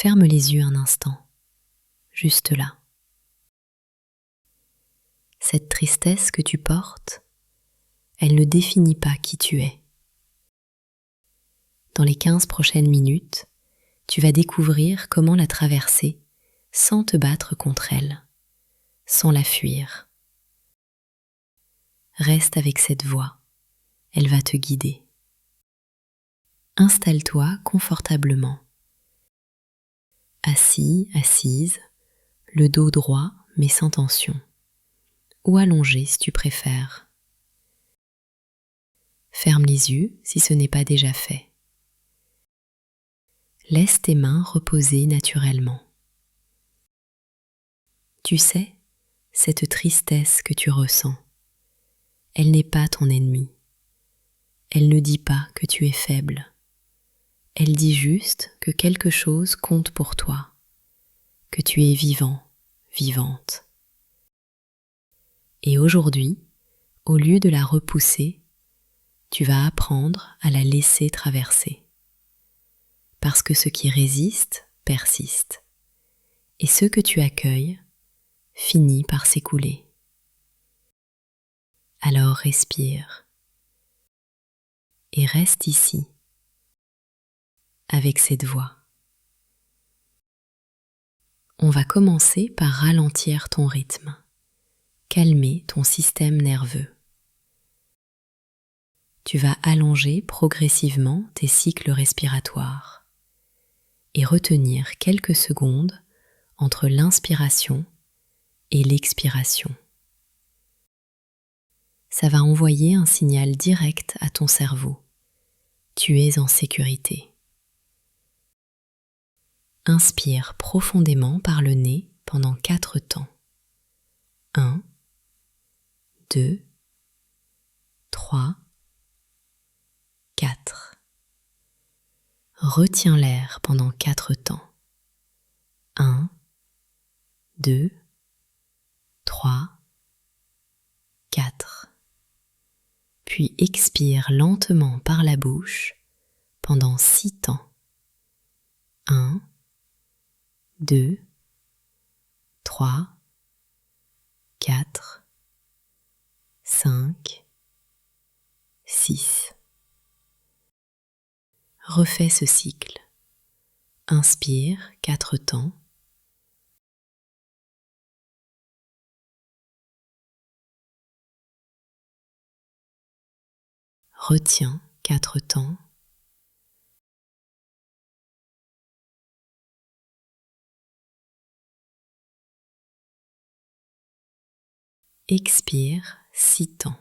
Ferme les yeux un instant, juste là. Cette tristesse que tu portes, elle ne définit pas qui tu es. Dans les 15 prochaines minutes, tu vas découvrir comment la traverser sans te battre contre elle, sans la fuir. Reste avec cette voix, elle va te guider. Installe-toi confortablement. Assis, assise, le dos droit mais sans tension, ou allongé si tu préfères. Ferme les yeux si ce n'est pas déjà fait. Laisse tes mains reposer naturellement. Tu sais, cette tristesse que tu ressens, elle n'est pas ton ennemi. Elle ne dit pas que tu es faible. Elle dit juste que quelque chose compte pour toi, que tu es vivant, vivante. Et aujourd'hui, au lieu de la repousser, tu vas apprendre à la laisser traverser. Parce que ce qui résiste, persiste. Et ce que tu accueilles, finit par s'écouler. Alors respire. Et reste ici, avec cette voix. On va commencer par ralentir ton rythme, calmer ton système nerveux. Tu vas allonger progressivement tes cycles respiratoires et retenir quelques secondes entre l'inspiration et l'expiration. Ça va envoyer un signal direct à ton cerveau. Tu es en sécurité. Inspire profondément par le nez pendant 4 temps. 1, 2, 3, 4. Retiens l'air pendant 4 temps. 1, 2, 3, 4. Puis expire lentement par la bouche pendant 6 temps. 1, 2, 3, 4, 5, 6. Refais ce cycle. Inspire 4 temps. Retiens 4 temps. Expire 6 temps.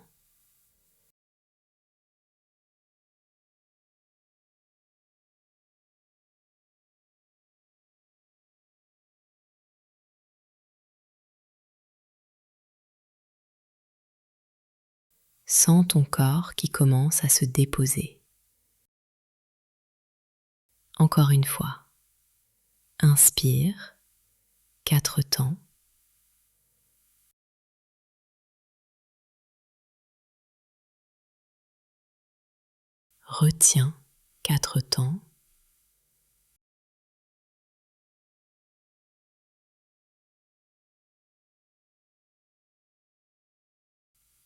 Sens ton corps qui commence à se déposer. Encore une fois. Inspire 4 temps. Retiens 4 temps.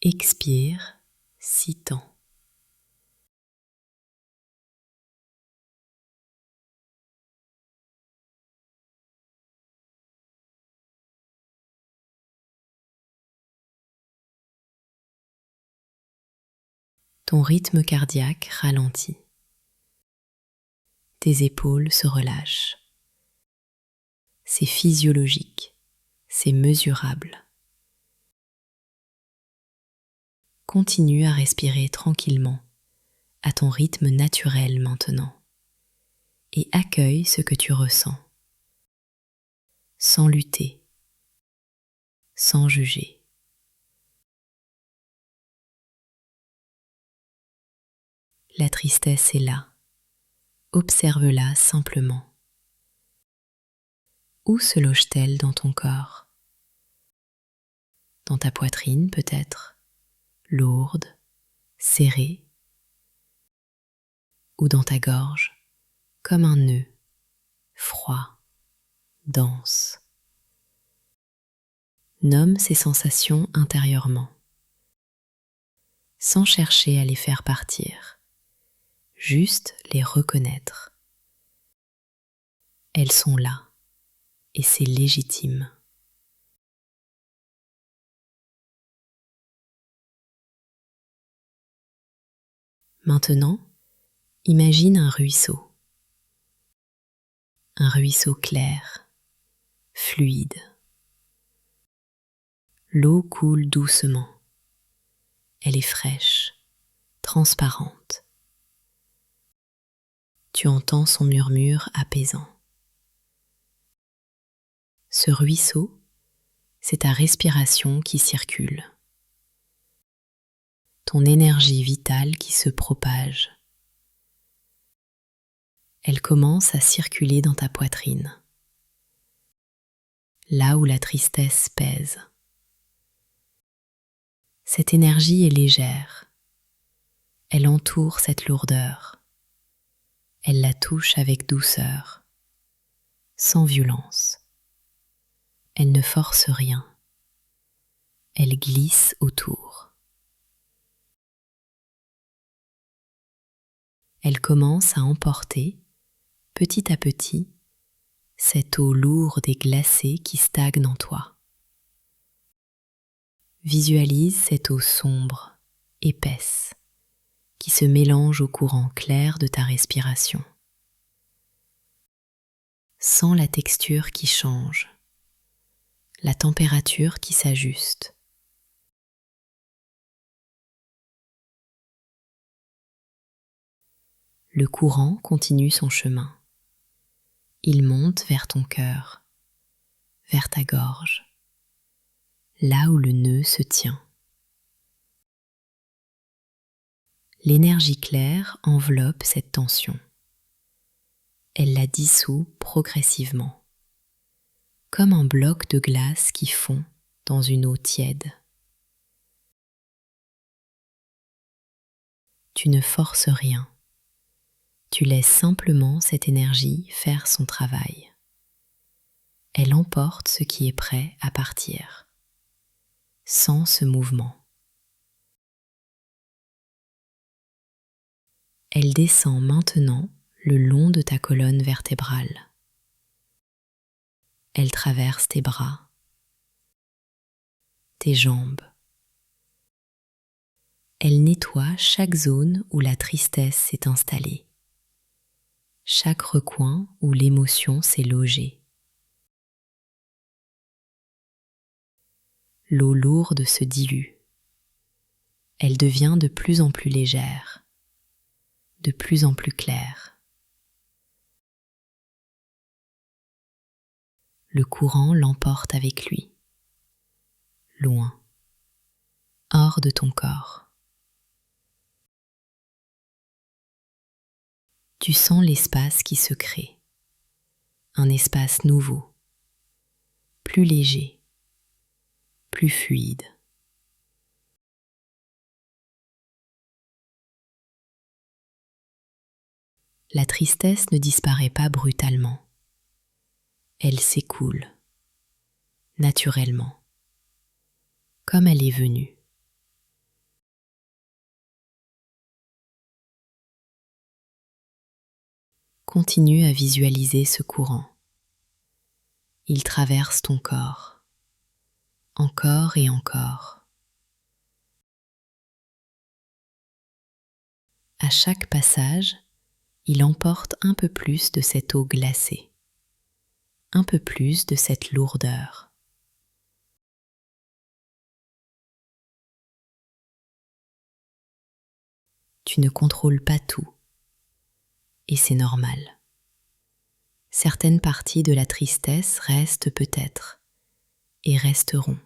Expire 6 temps. Ton rythme cardiaque ralentit. Tes épaules se relâchent. C'est physiologique, c'est mesurable. Continue à respirer tranquillement, à ton rythme naturel maintenant, et accueille ce que tu ressens, sans lutter, sans juger. La tristesse est là, observe-la simplement. Où se loge-t-elle dans ton corps? Dans ta poitrine peut-être? Lourde, serrée, ou dans ta gorge, comme un nœud, froid, dense. Nomme ces sensations intérieurement, sans chercher à les faire partir, juste les reconnaître. Elles sont là, et c'est légitime. Maintenant, imagine un ruisseau clair, fluide. L'eau coule doucement. Elle est fraîche, transparente. Tu entends son murmure apaisant. Ce ruisseau, c'est ta respiration qui circule, ton énergie vitale qui se propage. Elle commence à circuler dans ta poitrine, là où la tristesse pèse. Cette énergie est légère. Elle entoure cette lourdeur. Elle la touche avec douceur, sans violence. Elle ne force rien. Elle glisse autour. Elle commence à emporter, petit à petit, cette eau lourde et glacée qui stagne en toi. Visualise cette eau sombre, épaisse, qui se mélange au courant clair de ta respiration. Sens la texture qui change, la température qui s'ajuste. Le courant continue son chemin. Il monte vers ton cœur, vers ta gorge, là où le nœud se tient. L'énergie claire enveloppe cette tension. Elle la dissout progressivement, comme un bloc de glace qui fond dans une eau tiède. Tu ne forces rien. Tu laisses simplement cette énergie faire son travail. Elle emporte ce qui est prêt à partir, sans ce mouvement. Elle descend maintenant le long de ta colonne vertébrale. Elle traverse tes bras, tes jambes. Elle nettoie chaque zone où la tristesse s'est installée, chaque recoin où l'émotion s'est logée. L'eau lourde se dilue. Elle devient de plus en plus légère, de plus en plus claire. Le courant l'emporte avec lui, loin, hors de ton corps. Tu sens l'espace qui se crée, un espace nouveau, plus léger, plus fluide. La tristesse ne disparaît pas brutalement. Elle s'écoule, naturellement, comme elle est venue. Continue à visualiser ce courant. Il traverse ton corps, encore et encore. À chaque passage, il emporte un peu plus de cette eau glacée, un peu plus de cette lourdeur. Tu ne contrôles pas tout, et c'est normal. Certaines parties de la tristesse restent peut-être, et resteront.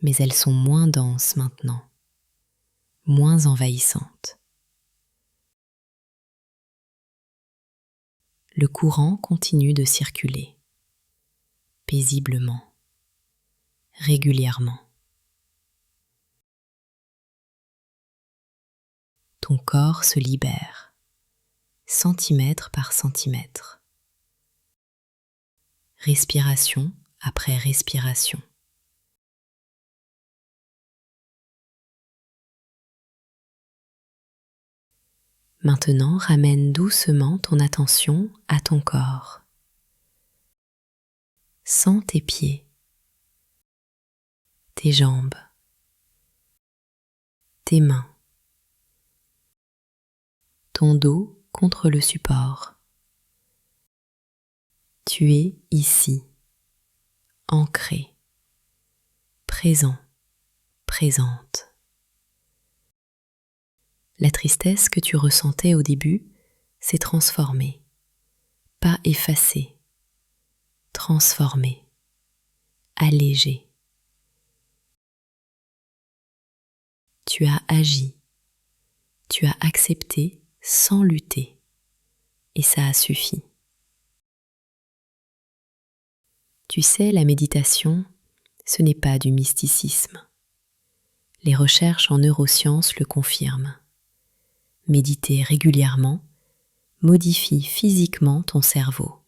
Mais elles sont moins denses maintenant, moins envahissantes. Le courant continue de circuler, paisiblement, régulièrement. Ton corps se libère, centimètre par centimètre. respiration après respiration. Maintenant, ramène doucement ton attention à ton corps. Sens tes pieds, tes jambes, tes mains, ton dos contre le support. Tu es ici, ancré, présent, présente. La tristesse que tu ressentais au début s'est transformée, pas effacée, transformée, allégée. Tu as agi, tu as accepté sans lutter, et ça a suffi. Tu sais, la méditation, ce n'est pas du mysticisme. Les recherches en neurosciences le confirment. Méditer régulièrement modifie physiquement ton cerveau.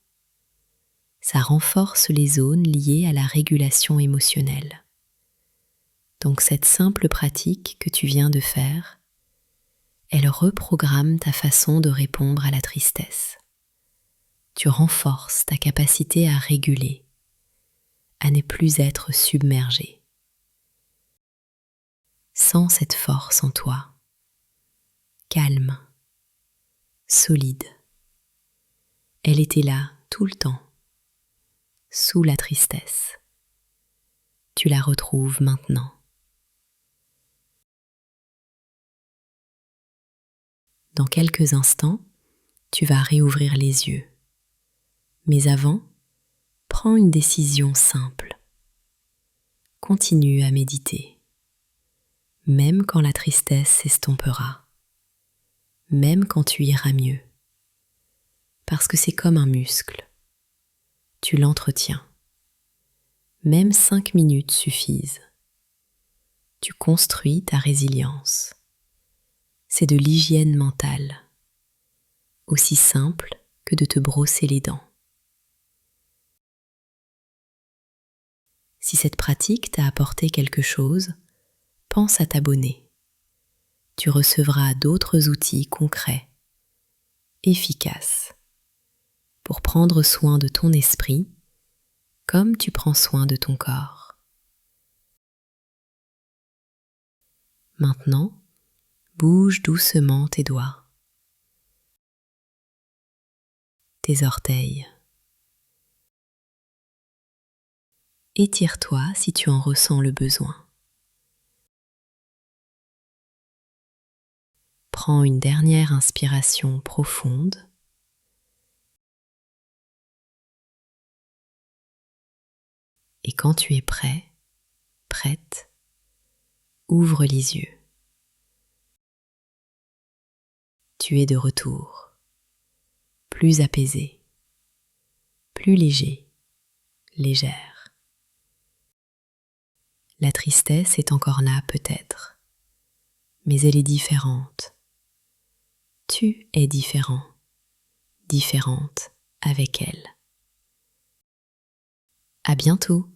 Ça renforce les zones liées à la régulation émotionnelle. Donc cette simple pratique que tu viens de faire, elle reprogramme ta façon de répondre à la tristesse. Tu renforces ta capacité à réguler, à ne plus être submergé. Sens cette force en toi, calme, solide. Elle était là tout le temps, sous la tristesse. Tu la retrouves maintenant. Dans quelques instants, tu vas réouvrir les yeux. Mais avant, prends une décision simple. Continue à méditer, même quand la tristesse s'estompera. Même quand tu iras mieux, parce que c'est comme un muscle. Tu l'entretiens. Même 5 minutes suffisent. Tu construis ta résilience. C'est de l'hygiène mentale, aussi simple que de te brosser les dents. Si cette pratique t'a apporté quelque chose, pense à t'abonner. Tu recevras d'autres outils concrets, efficaces, pour prendre soin de ton esprit comme tu prends soin de ton corps. Maintenant, bouge doucement tes doigts, tes orteils. Étire-toi si tu en ressens le besoin. Prends une dernière inspiration profonde. Et quand tu es prêt, prête, ouvre les yeux. Tu es de retour, plus apaisé, plus léger, légère. La tristesse est encore là peut-être, mais elle est différente. Tu es différent, différente avec elle. À bientôt.